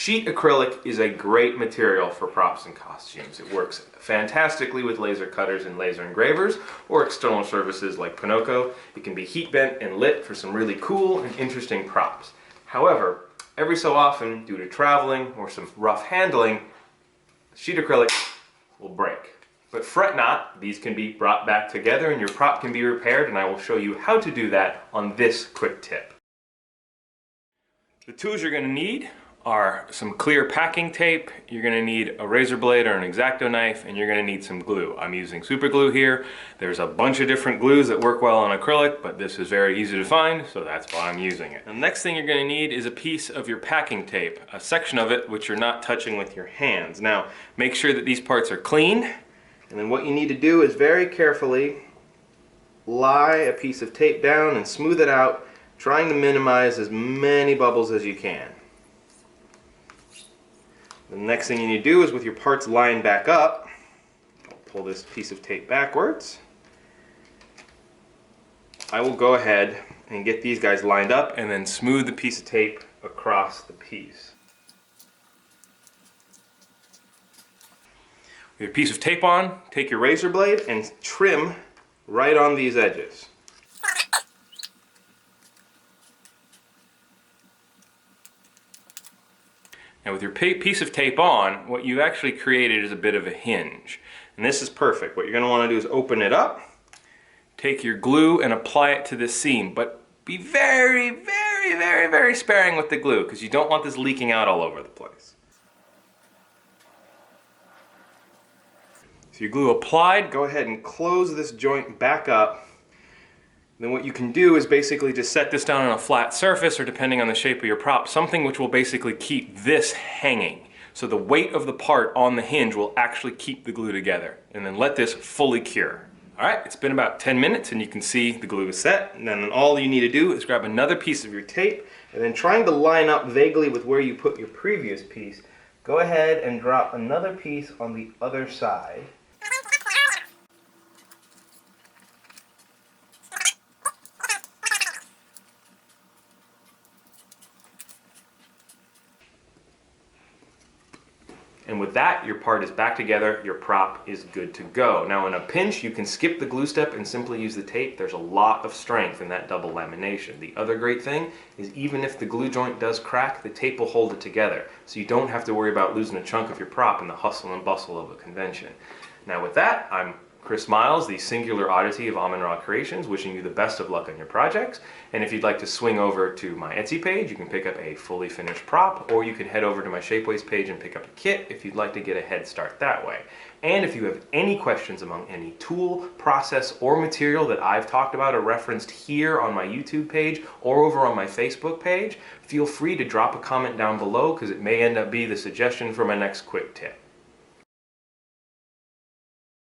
Sheet acrylic is a great material for props and costumes. It works fantastically with laser cutters and laser engravers or external surfaces like Pinocchio. It can be heat bent and lit for some really cool and interesting props. However, every so often, due to traveling or some rough handling, sheet acrylic will break. But fret not, these can be brought back together and your prop can be repaired, and I will show you how to do that on this quick tip. The tools you're going to need are some clear packing tape, you're going to need a razor blade or an X-Acto knife, and you're going to need some glue. I'm using super glue here. There's a bunch of different glues that work well on acrylic, but this is very easy to find, so that's why I'm using it. The next thing you're going to need is a piece of your packing tape, a section of it which you're not touching with your hands. Now, make sure that these parts are clean, and then what you need to do is very carefully lie a piece of tape down and smooth it out, trying to minimize as many bubbles as you can. The next thing you need to do is, with your parts lined back up, I'll pull this piece of tape backwards. I will go ahead and get these guys lined up and then smooth the piece of tape across the piece. With your piece of tape on, take your razor blade and trim right on these edges. Now with your piece of tape on, what you actually created is a bit of a hinge. And this is perfect. What you're going to want to do is open it up, take your glue and apply it to this seam, but be very, very, very, very sparing with the glue because you don't want this leaking out all over the place. So your glue applied, go ahead and close this joint back up. Then what you can do is basically just set this down on a flat surface, or depending on the shape of your prop, something which will basically keep this hanging. So the weight of the part on the hinge will actually keep the glue together. And then let this fully cure. Alright, it's been about 10 minutes and you can see the glue is set. And then all you need to do is grab another piece of your tape, and then trying to line up vaguely with where you put your previous piece, go ahead and drop another piece on the other side. And with that, your part is back together, your prop is good to go. Now in a pinch, you can skip the glue step and simply use the tape. There's a lot of strength in that double lamination. The other great thing is, even if the glue joint does crack, the tape will hold it together. So you don't have to worry about losing a chunk of your prop in the hustle and bustle of a convention. Now with that, I'm Chris Miles, the singular oddity of Ammnra Creations, wishing you the best of luck on your projects. And if you'd like to swing over to my Etsy page, you can pick up a fully finished prop, or you can head over to my Shapeways page and pick up a kit if you'd like to get a head start that way. And if you have any questions among any tool, process, or material that I've talked about or referenced here on my YouTube page or over on my Facebook page, feel free to drop a comment down below, because it may end up being the suggestion for my next quick tip.